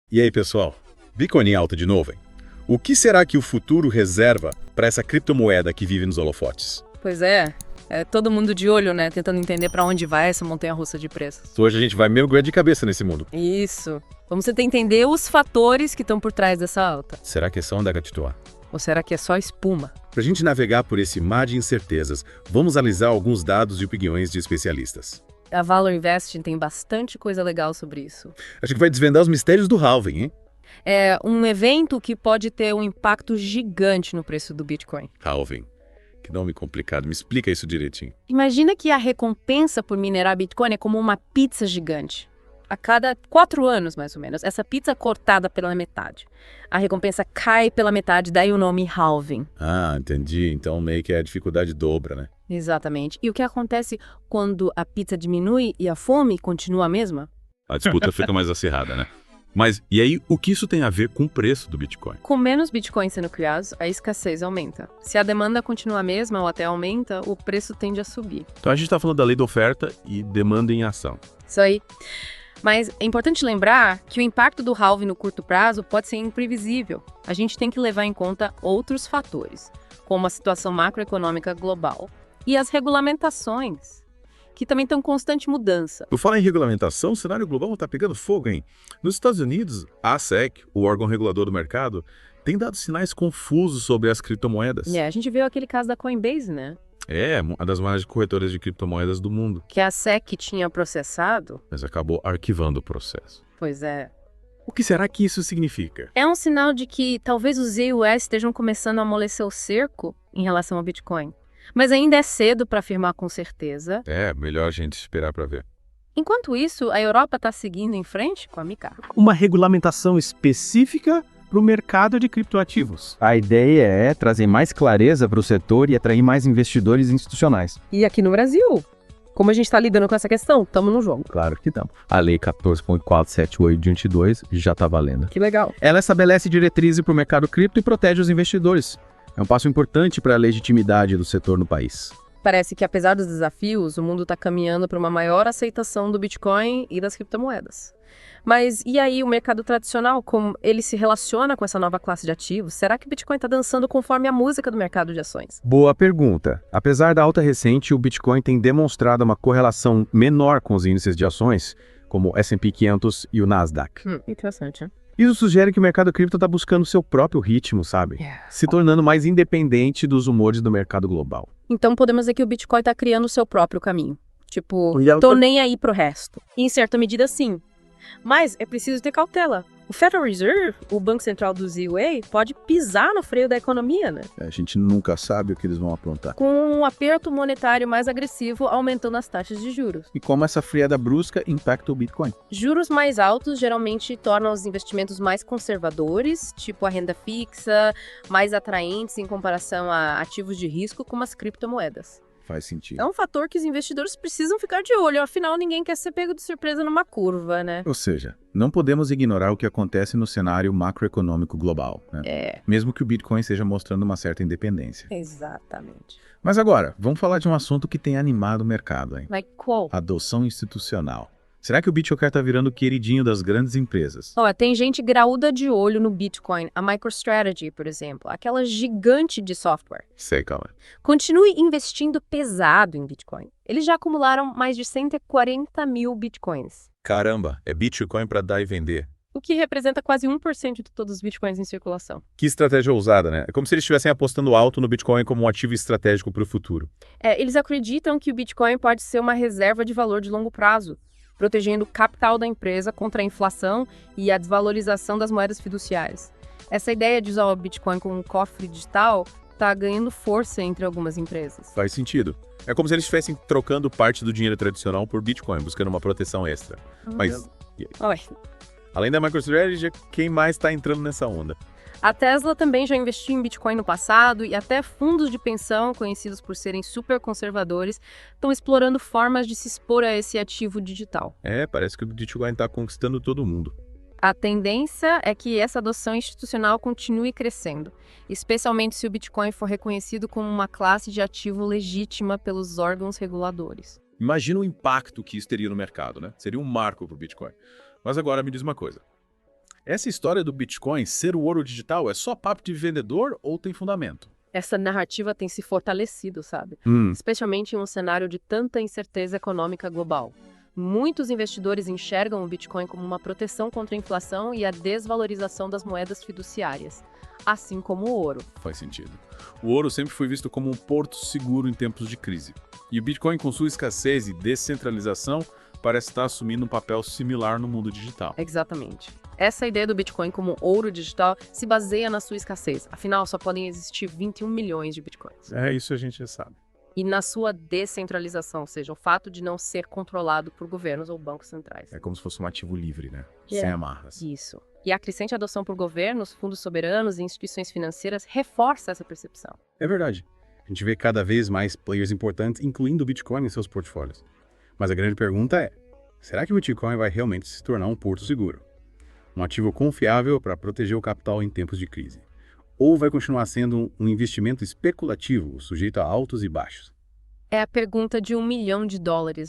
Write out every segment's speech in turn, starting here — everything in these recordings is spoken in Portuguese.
E aí, pessoal? Bitcoin em alta de novo, hein? O que será que o futuro reserva para essa criptomoeda que vive nos holofotes? Pois é, todo mundo de olho, né? Tentando entender pra onde vai essa montanha-russa de preços. Hoje a gente vai mergulhar de cabeça nesse mundo. Isso. Vamos tentar entender os fatores que estão por trás dessa alta. Será que é só onda gatituar? Ou será que é só espuma? Para a gente navegar por esse mar de incertezas, vamos analisar alguns dados e opiniões de especialistas. A Valor Investing tem bastante coisa legal sobre isso. Acho que vai desvendar os mistérios do halving, hein? É um evento que pode ter um impacto gigante no preço do Bitcoin. Halving. Que nome complicado. Me explica isso direitinho. Imagina que a recompensa por minerar Bitcoin é como uma pizza gigante. A cada 4 anos, mais ou menos, essa pizza é cortada pela metade. A recompensa cai pela metade, daí o nome halving. Ah, entendi. Então meio que a dificuldade dobra, né? Exatamente. E o que acontece quando a pizza diminui e a fome continua a mesma? A disputa fica mais acirrada, né? Mas, e aí, o que isso tem a ver com o preço do Bitcoin? Com menos Bitcoin sendo criados, a escassez aumenta. Se a demanda continua a mesma ou até aumenta, o preço tende a subir. Então a gente está falando da lei da oferta e demanda em ação. Isso aí. Mas é importante lembrar que o impacto do halving no curto prazo pode ser imprevisível. A gente tem que levar em conta outros fatores, como a situação macroeconômica global e as regulamentações, que também estão em constante mudança. Por falar em regulamentação, o cenário global está pegando fogo, hein? Nos Estados Unidos, a SEC, o órgão regulador do mercado, tem dado sinais confusos sobre as criptomoedas. A gente viu aquele caso da Coinbase, né? É, uma das maiores corretoras de criptomoedas do mundo. Que a SEC tinha processado. Mas acabou arquivando o processo. Pois é. O que será que isso significa? É um sinal de que talvez os EUS estejam começando a amolecer o cerco em relação ao Bitcoin. Mas ainda é cedo para afirmar com certeza. É, melhor a gente esperar para ver. Enquanto isso, a Europa está seguindo em frente com a MiCA. Uma regulamentação específica para o mercado de criptoativos. A ideia é trazer mais clareza para o setor e atrair mais investidores institucionais. E aqui no Brasil, como a gente está lidando com essa questão? Estamos no jogo. Claro que estamos. A Lei 14.478 de 22 já está valendo. Que legal. Ela estabelece diretrizes para o mercado cripto e protege os investidores. É um passo importante para a legitimidade do setor no país. Parece que, apesar dos desafios, o mundo está caminhando para uma maior aceitação do Bitcoin e das criptomoedas. Mas e aí o mercado tradicional, como ele se relaciona com essa nova classe de ativos? Será que o Bitcoin está dançando conforme a música do mercado de ações? Boa pergunta. Apesar da alta recente, o Bitcoin tem demonstrado uma correlação menor com os índices de ações, como o S&P 500 e o Nasdaq. Interessante, né? Isso sugere que o mercado cripto está buscando seu próprio ritmo, sabe? Se tornando mais independente dos humores do mercado global. Então podemos dizer que o Bitcoin está criando o seu próprio caminho. Tipo, tô nem aí pro resto. E em certa medida, sim. Mas é preciso ter cautela. O Federal Reserve, o Banco Central do ZWA, pode pisar no freio da economia, né? A gente nunca sabe o que eles vão aprontar. Com um aperto monetário mais agressivo, aumentando as taxas de juros. E como essa friada brusca impacta o Bitcoin? Juros mais altos geralmente tornam os investimentos mais conservadores, tipo a renda fixa, mais atraentes em comparação a ativos de risco como as criptomoedas. Faz sentido. É um fator que os investidores precisam ficar de olho, afinal ninguém quer ser pego de surpresa numa curva, né? Ou seja, não podemos ignorar o que acontece no cenário macroeconômico global, né? Mesmo que o Bitcoin esteja mostrando uma certa independência. Exatamente. Mas agora, vamos falar de um assunto que tem animado o mercado, hein? Like qual? Adoção institucional. Será que o Bitcoin está virando o queridinho das grandes empresas? Tem gente graúda de olho no Bitcoin. A MicroStrategy, por exemplo, aquela gigante de software. Sei, calma. Continue investindo pesado em Bitcoin. Eles já acumularam mais de 140 mil Bitcoins. Caramba, é Bitcoin para dar e vender. O que representa quase 1% de todos os Bitcoins em circulação. Que estratégia ousada, né? É como se eles estivessem apostando alto no Bitcoin como um ativo estratégico para o futuro. Eles acreditam que o Bitcoin pode ser uma reserva de valor de longo prazo, protegendo o capital da empresa contra a inflação e a desvalorização das moedas fiduciárias. Essa ideia de usar o Bitcoin como um cofre digital está ganhando força entre algumas empresas. Faz sentido. É como se eles estivessem trocando parte do dinheiro tradicional por Bitcoin, buscando uma proteção extra. Mas, além da MicroStrategy, quem mais está entrando nessa onda? A Tesla também já investiu em Bitcoin no passado e até fundos de pensão, conhecidos por serem super conservadores, estão explorando formas de se expor a esse ativo digital. Parece que o Bitcoin está conquistando todo mundo. A tendência é que essa adoção institucional continue crescendo, especialmente se o Bitcoin for reconhecido como uma classe de ativo legítima pelos órgãos reguladores. Imagina o impacto que isso teria no mercado, né? Seria um marco para o Bitcoin. Mas agora me diz uma coisa. Essa história do Bitcoin ser o ouro digital é só papo de vendedor ou tem fundamento? Essa narrativa tem se fortalecido, sabe? Especialmente em um cenário de tanta incerteza econômica global. Muitos investidores enxergam o Bitcoin como uma proteção contra a inflação e a desvalorização das moedas fiduciárias, assim como o ouro. Faz sentido. O ouro sempre foi visto como um porto seguro em tempos de crise. E o Bitcoin, com sua escassez e descentralização, parece estar assumindo um papel similar no mundo digital. Exatamente. Essa ideia do Bitcoin como ouro digital se baseia na sua escassez. Afinal, só podem existir 21 milhões de Bitcoins. Isso a gente já sabe. E na sua descentralização, ou seja, o fato de não ser controlado por governos ou bancos centrais. É como se fosse um ativo livre, né? Sem amarras. Isso. E a crescente adoção por governos, fundos soberanos e instituições financeiras reforça essa percepção. É verdade. A gente vê cada vez mais players importantes incluindo o Bitcoin em seus portfólios. Mas a grande pergunta é, será que o Bitcoin vai realmente se tornar um porto seguro? Um ativo confiável para proteger o capital em tempos de crise? Ou vai continuar sendo um investimento especulativo, sujeito a altos e baixos? É a pergunta de $1 milhão.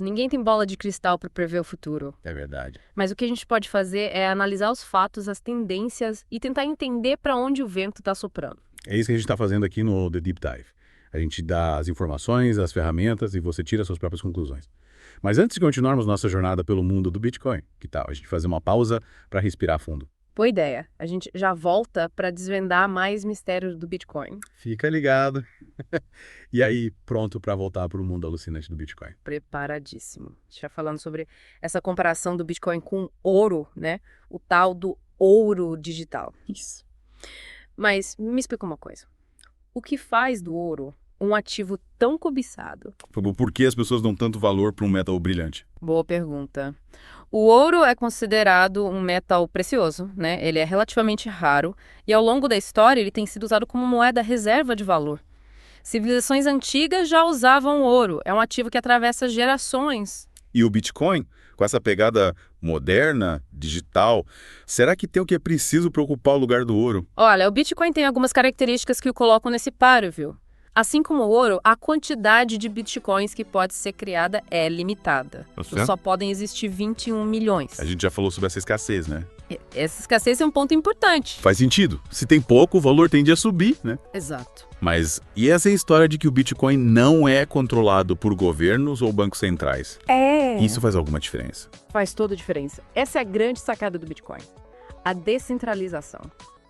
Ninguém tem bola de cristal para prever o futuro. É verdade. Mas o que a gente pode fazer é analisar os fatos, as tendências e tentar entender para onde o vento está soprando. É isso que a gente está fazendo aqui no The Deep Dive. A gente dá as informações, as ferramentas e você tira suas próprias conclusões. Mas antes de continuarmos nossa jornada pelo mundo do Bitcoin, que tal a gente fazer uma pausa para respirar fundo? Boa ideia. A gente já volta para desvendar mais mistérios do Bitcoin. Fica ligado. E aí, pronto para voltar para o mundo alucinante do Bitcoin? Preparadíssimo. A gente está falando sobre essa comparação do Bitcoin com ouro, né? O tal do ouro digital. Isso. Mas me explica uma coisa. O que faz do ouro um ativo tão cobiçado? Por que as pessoas dão tanto valor para um metal brilhante? Boa pergunta. O ouro é considerado um metal precioso, né? Ele é relativamente raro e ao longo da história ele tem sido usado como moeda reserva de valor. Civilizações antigas já usavam ouro, é um ativo que atravessa gerações. E o Bitcoin, com essa pegada moderna, digital, será que tem o que é preciso para ocupar o lugar do ouro? Olha, o Bitcoin tem algumas características que o colocam nesse páreo, viu? Assim como o ouro, a quantidade de bitcoins que pode ser criada é limitada. Só podem existir 21 milhões. A gente já falou sobre essa escassez, né? Essa escassez é um ponto importante. Faz sentido. Se tem pouco, o valor tende a subir, né? Exato. Mas e essa história de que o Bitcoin não é controlado por governos ou bancos centrais? Isso faz alguma diferença? Faz toda a diferença. Essa é a grande sacada do Bitcoin. A descentralização.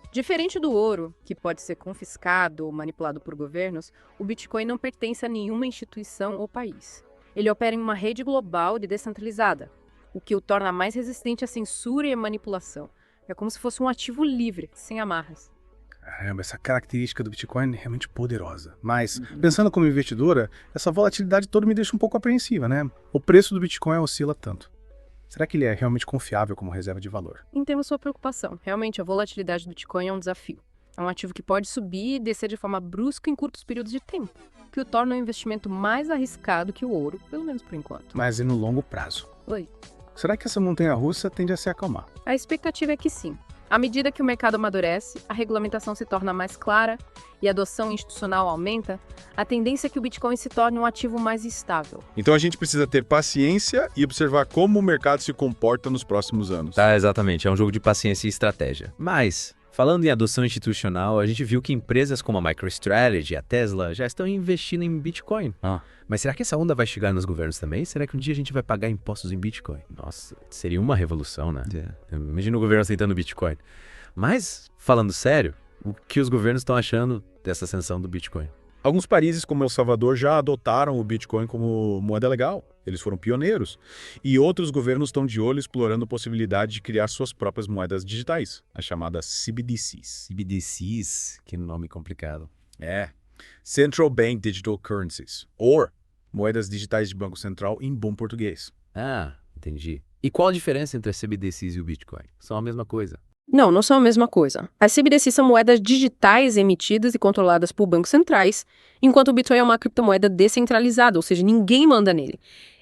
Diferente do ouro, que pode ser confiscado ou manipulado por governos, o Bitcoin não pertence a nenhuma instituição ou país. Ele opera em uma rede global e descentralizada, o que o torna mais resistente à censura e à manipulação. É como se fosse um ativo livre, sem amarras. Caramba, essa característica do Bitcoin é realmente poderosa. Mas, pensando como investidora, essa volatilidade toda me deixa um pouco apreensiva, né? O preço do Bitcoin oscila tanto. Será que ele é realmente confiável como reserva de valor? Entendo a sua preocupação. Realmente, a volatilidade do Bitcoin é um desafio. É um ativo que pode subir e descer de forma brusca em curtos períodos de tempo, que o torna um investimento mais arriscado que o ouro, pelo menos por enquanto. Mas e no longo prazo? Oi. Será que essa montanha-russa tende a se acalmar? A expectativa é que sim. À medida que o mercado amadurece, a regulamentação se torna mais clara e a adoção institucional aumenta, a tendência é que o Bitcoin se torne um ativo mais estável. Então a gente precisa ter paciência e observar como o mercado se comporta nos próximos anos. Tá, exatamente. É um jogo de paciência e estratégia. Mas, falando em adoção institucional, a gente viu que empresas como a MicroStrategy e a Tesla já estão investindo em Bitcoin. Mas será que essa onda vai chegar nos governos também? Será que um dia a gente vai pagar impostos em Bitcoin? Nossa, seria uma revolução, né? Imagina o governo aceitando Bitcoin. Mas, falando sério, o que os governos estão achando dessa ascensão do Bitcoin? Alguns países, como El Salvador, já adotaram o Bitcoin como moeda legal. Eles foram pioneiros. E outros governos estão de olho explorando a possibilidade de criar suas próprias moedas digitais, as chamadas CBDCs. CBDCs? Que nome complicado. Central Bank Digital Currencies, ou moedas digitais de Banco Central em bom português. Entendi. E qual a diferença entre as CBDCs e o Bitcoin? São a mesma coisa? Não são a mesma coisa. As CBDCs são moedas digitais emitidas e controladas por bancos centrais, enquanto o Bitcoin é uma criptomoeda descentralizada, ou seja, ninguém manda nele.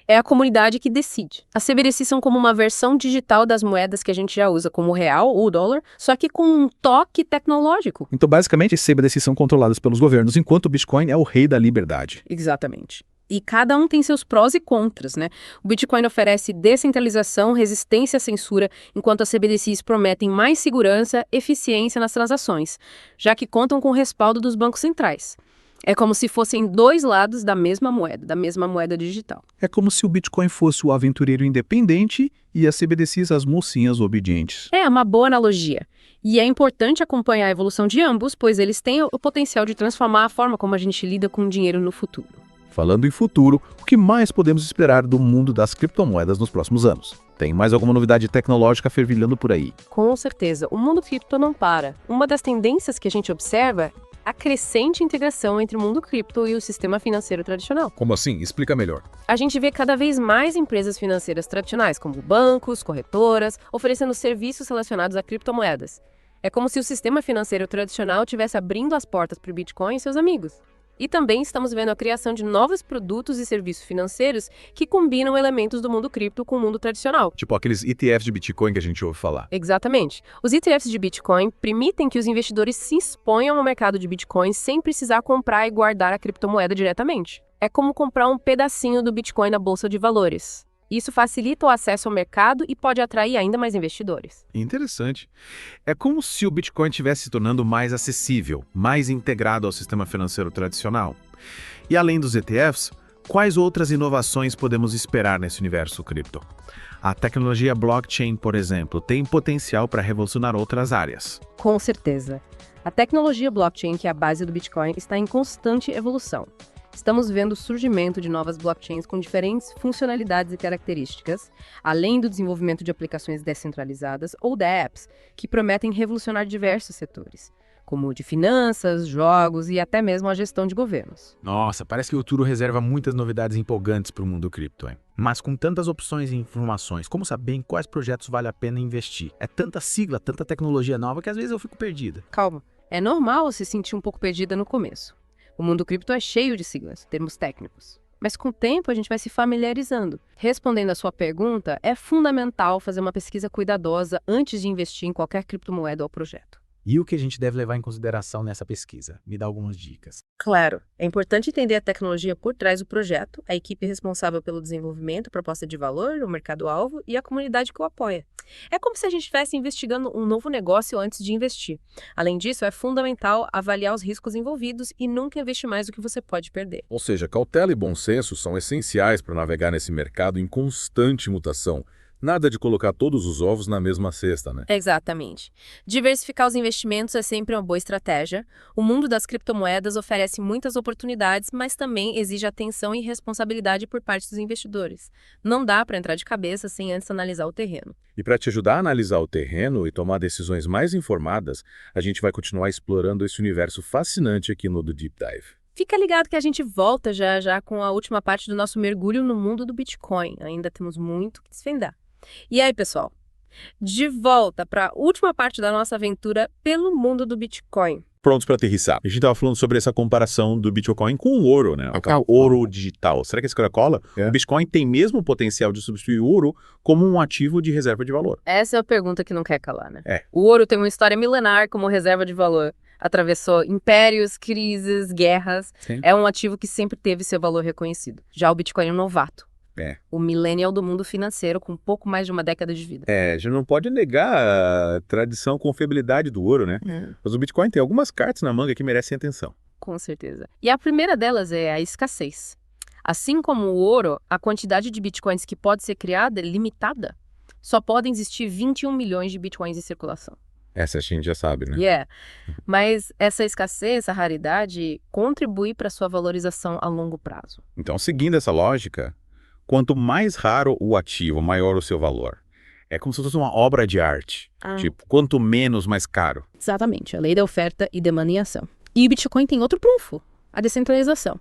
É a comunidade que decide. As CBDCs são como uma versão digital das moedas que a gente já usa, como o real ou o dólar, só que com um toque tecnológico. Então, basicamente, as CBDCs são controladas pelos governos, enquanto o Bitcoin é o rei da liberdade. Exatamente. E cada um tem seus prós e contras, né? O Bitcoin oferece descentralização, resistência à censura, enquanto as CBDCs prometem mais segurança e eficiência nas transações, já que contam com o respaldo dos bancos centrais. É como se fossem dois lados da mesma moeda digital. É como se o Bitcoin fosse o aventureiro independente e as CBDCs as mocinhas obedientes. É uma boa analogia. E é importante acompanhar a evolução de ambos, pois eles têm o potencial de transformar a forma como a gente lida com o dinheiro no futuro. Falando em futuro, o que mais podemos esperar do mundo das criptomoedas nos próximos anos? Tem mais alguma novidade tecnológica fervilhando por aí? Com certeza, o mundo cripto não para. Uma das tendências que a gente observa é a crescente integração entre o mundo cripto e o sistema financeiro tradicional. Como assim? Explica melhor. A gente vê cada vez mais empresas financeiras tradicionais, como bancos, corretoras, oferecendo serviços relacionados a criptomoedas. É como se o sistema financeiro tradicional estivesse abrindo as portas para o Bitcoin e seus amigos. E também estamos vendo a criação de novos produtos e serviços financeiros que combinam elementos do mundo cripto com o mundo tradicional. Tipo aqueles ETFs de Bitcoin que a gente ouve falar. Exatamente. Os ETFs de Bitcoin permitem que os investidores se exponham ao mercado de Bitcoin sem precisar comprar e guardar a criptomoeda diretamente. É como comprar um pedacinho do Bitcoin na bolsa de valores. Isso facilita o acesso ao mercado e pode atrair ainda mais investidores. Interessante. É como se o Bitcoin estivesse se tornando mais acessível, mais integrado ao sistema financeiro tradicional. E além dos ETFs, quais outras inovações podemos esperar nesse universo cripto? A tecnologia blockchain, por exemplo, tem potencial para revolucionar outras áreas. Com certeza. A tecnologia blockchain, que é a base do Bitcoin, está em constante evolução. Estamos vendo o surgimento de novas blockchains com diferentes funcionalidades e características, além do desenvolvimento de aplicações descentralizadas ou dApps, que prometem revolucionar diversos setores, como o de finanças, jogos e até mesmo a gestão de governos. Nossa, parece que o futuro reserva muitas novidades empolgantes para o mundo cripto, hein? Mas com tantas opções e informações, como saber em quais projetos vale a pena investir? É tanta sigla, tanta tecnologia nova que às vezes eu fico perdida. Calma, é normal se sentir um pouco perdida no começo. O mundo cripto é cheio de siglas, termos técnicos. Mas com o tempo a gente vai se familiarizando. Respondendo a sua pergunta, é fundamental fazer uma pesquisa cuidadosa antes de investir em qualquer criptomoeda ou projeto. E o que a gente deve levar em consideração nessa pesquisa? Me dá algumas dicas. Claro, é importante entender a tecnologia por trás do projeto, a equipe responsável pelo desenvolvimento, proposta de valor, o mercado-alvo e a comunidade que o apoia. É como se a gente estivesse investigando um novo negócio antes de investir. Além disso, é fundamental avaliar os riscos envolvidos e nunca investir mais do que você pode perder. Ou seja, cautela e bom senso são essenciais para navegar nesse mercado em constante mutação. Nada de colocar todos os ovos na mesma cesta, né? Exatamente. Diversificar os investimentos é sempre uma boa estratégia. O mundo das criptomoedas oferece muitas oportunidades, mas também exige atenção e responsabilidade por parte dos investidores. Não dá para entrar de cabeça sem antes analisar o terreno. E para te ajudar a analisar o terreno e tomar decisões mais informadas, a gente vai continuar explorando esse universo fascinante aqui no The Deep Dive. Fica ligado que a gente volta já com a última parte do nosso mergulho no mundo do Bitcoin. Ainda temos muito que desvendar. E aí, pessoal? De volta para a última parte da nossa aventura pelo mundo do Bitcoin. Prontos para aterrissar. A gente estava falando sobre essa comparação do Bitcoin com o ouro, né? O ouro digital. Será que esse cara cola? O Bitcoin tem mesmo o potencial de substituir o ouro como um ativo de reserva de valor? Essa é a pergunta que não quer calar, né? O ouro tem uma história milenar como reserva de valor. Atravessou impérios, crises, guerras. Sim. É um ativo que sempre teve seu valor reconhecido. Já o Bitcoin é um novato. O millennial do mundo financeiro, com pouco mais de uma década de vida. A gente não pode negar a tradição, confiabilidade do ouro, né? Mas o Bitcoin tem algumas cartas na manga que merecem atenção. Com certeza. E a primeira delas é a escassez. Assim como o ouro, a quantidade de Bitcoins que pode ser criada é limitada. Só podem existir 21 milhões de Bitcoins em circulação. Essa a gente já sabe, né? Mas essa escassez, essa raridade, contribui para a sua valorização a longo prazo. Então, seguindo essa lógica, quanto mais raro o ativo, maior o seu valor. É como se fosse uma obra de arte. Tipo, quanto menos, mais caro. Exatamente. A lei da oferta e demanda em ação. E o Bitcoin tem outro trunfo, a descentralização.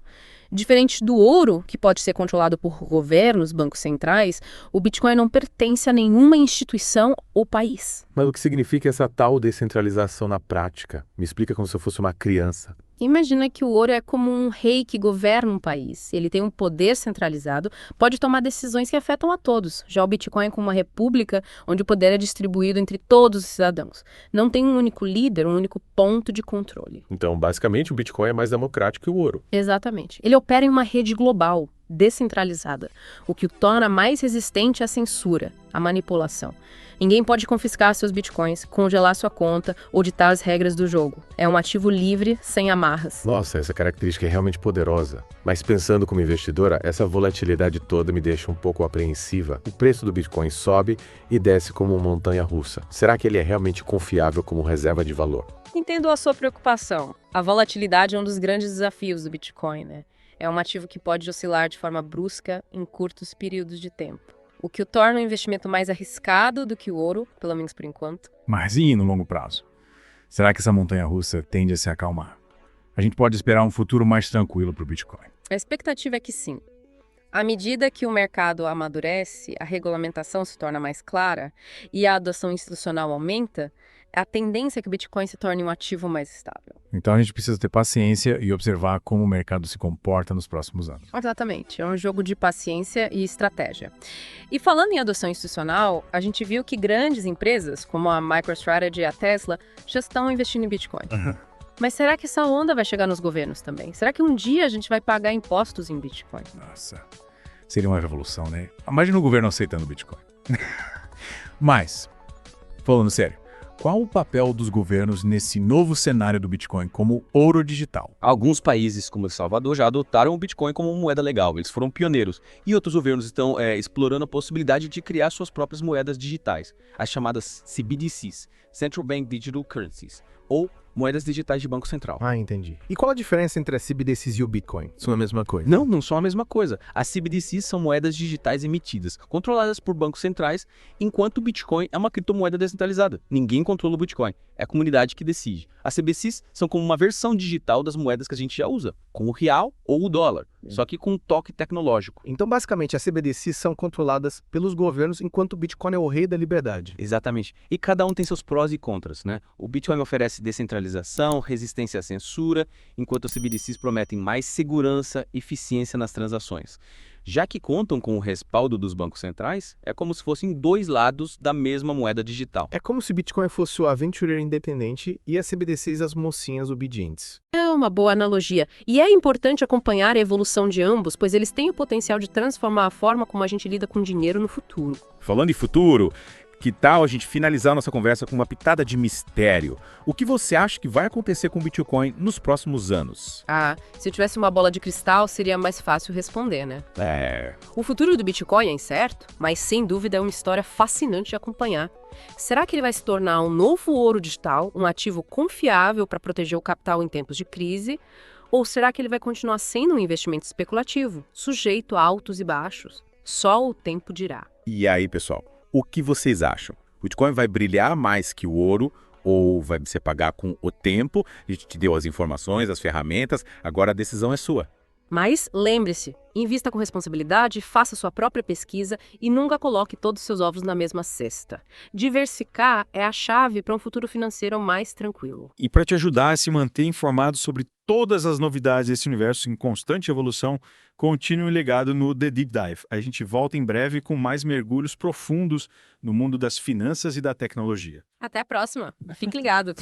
Diferente do ouro, que pode ser controlado por governos, bancos centrais, o Bitcoin não pertence a nenhuma instituição ou país. Mas o que significa essa tal descentralização na prática? Me explica como se eu fosse uma criança. Imagina que o ouro é como um rei que governa um país. Ele tem um poder centralizado, pode tomar decisões que afetam a todos. Já o Bitcoin é como uma república onde o poder é distribuído entre todos os cidadãos. Não tem um único líder, um único ponto de controle. Então, basicamente, o Bitcoin é mais democrático que o ouro. Exatamente. Ele opera em uma rede global. descentralizada, o que o torna mais resistente à censura, à manipulação. Ninguém pode confiscar seus bitcoins, congelar sua conta ou ditar as regras do jogo. É um ativo livre, sem amarras. Nossa, essa característica é realmente poderosa. Mas pensando como investidora, essa volatilidade toda me deixa um pouco apreensiva. O preço do Bitcoin sobe e desce como uma montanha-russa. Será que ele é realmente confiável como reserva de valor? Entendo a sua preocupação. A volatilidade é um dos grandes desafios do Bitcoin, né? É um ativo que pode oscilar de forma brusca em curtos períodos de tempo, o que o torna um investimento mais arriscado do que o ouro, pelo menos por enquanto. Mas e no longo prazo? Será que essa montanha-russa tende a se acalmar? A gente pode esperar um futuro mais tranquilo para o Bitcoin. A expectativa é que sim. À medida que o mercado amadurece, a regulamentação se torna mais clara e a adoção institucional aumenta, a tendência é que o Bitcoin se torne um ativo mais estável. Então a gente precisa ter paciência e observar como o mercado se comporta nos próximos anos. Exatamente, é um jogo de paciência e estratégia. E falando em adoção institucional, a gente viu que grandes empresas, como a MicroStrategy e a Tesla, já estão investindo em Bitcoin. Mas será que essa onda vai chegar nos governos também? Será que um dia a gente vai pagar impostos em Bitcoin? Nossa, seria uma revolução, né? Imagina o governo aceitando o Bitcoin. Mas, falando sério, qual o papel dos governos nesse novo cenário do Bitcoin como ouro digital? Alguns países, como El Salvador, já adotaram o Bitcoin como moeda legal. Eles foram pioneiros. E outros governos estão explorando a possibilidade de criar suas próprias moedas digitais, as chamadas CBDCs, Central Bank Digital Currencies, ou moedas digitais de Banco Central. Ah, entendi. E qual a diferença entre a CBDCs e o Bitcoin? São a mesma coisa? Não são a mesma coisa. As CBDCs são moedas digitais emitidas, controladas por bancos centrais, enquanto o Bitcoin é uma criptomoeda descentralizada. Ninguém controla o Bitcoin, é a comunidade que decide. As CBDCs são como uma versão digital das moedas que a gente já usa, com o real ou o dólar, só que com um toque tecnológico. Então, basicamente, as CBDCs são controladas pelos governos, enquanto o Bitcoin é o rei da liberdade. Exatamente. E cada um tem seus prós e contras, né? O Bitcoin oferece descentralização, resistência à censura, enquanto as CBDCs prometem mais segurança e eficiência nas transações. Já que contam com o respaldo dos bancos centrais, é como se fossem dois lados da mesma moeda digital. É como se o Bitcoin fosse o aventureiro independente e as CBDCs as mocinhas obedientes. É uma boa analogia. E é importante acompanhar a evolução de ambos, pois eles têm o potencial de transformar a forma como a gente lida com dinheiro no futuro. Falando em futuro, que tal a gente finalizar nossa conversa com uma pitada de mistério? O que você acha que vai acontecer com o Bitcoin nos próximos anos? Ah, se eu tivesse uma bola de cristal, seria mais fácil responder, né? O futuro do Bitcoin é incerto, mas sem dúvida é uma história fascinante de acompanhar. Será que ele vai se tornar um novo ouro digital, um ativo confiável para proteger o capital em tempos de crise? Ou será que ele vai continuar sendo um investimento especulativo, sujeito a altos e baixos? Só o tempo dirá. E aí, pessoal, o que vocês acham? O Bitcoin vai brilhar mais que o ouro ou vai se pagar com o tempo? A gente te deu as informações, as ferramentas, agora a decisão é sua. Mas lembre-se, invista com responsabilidade, faça sua própria pesquisa e nunca coloque todos os seus ovos na mesma cesta. Diversificar é a chave para um futuro financeiro mais tranquilo. E para te ajudar a se manter informado sobre todas as novidades desse universo em constante evolução, continue ligado no The Deep Dive. A gente volta em breve com mais mergulhos profundos no mundo das finanças e da tecnologia. Até a próxima. Fique ligado.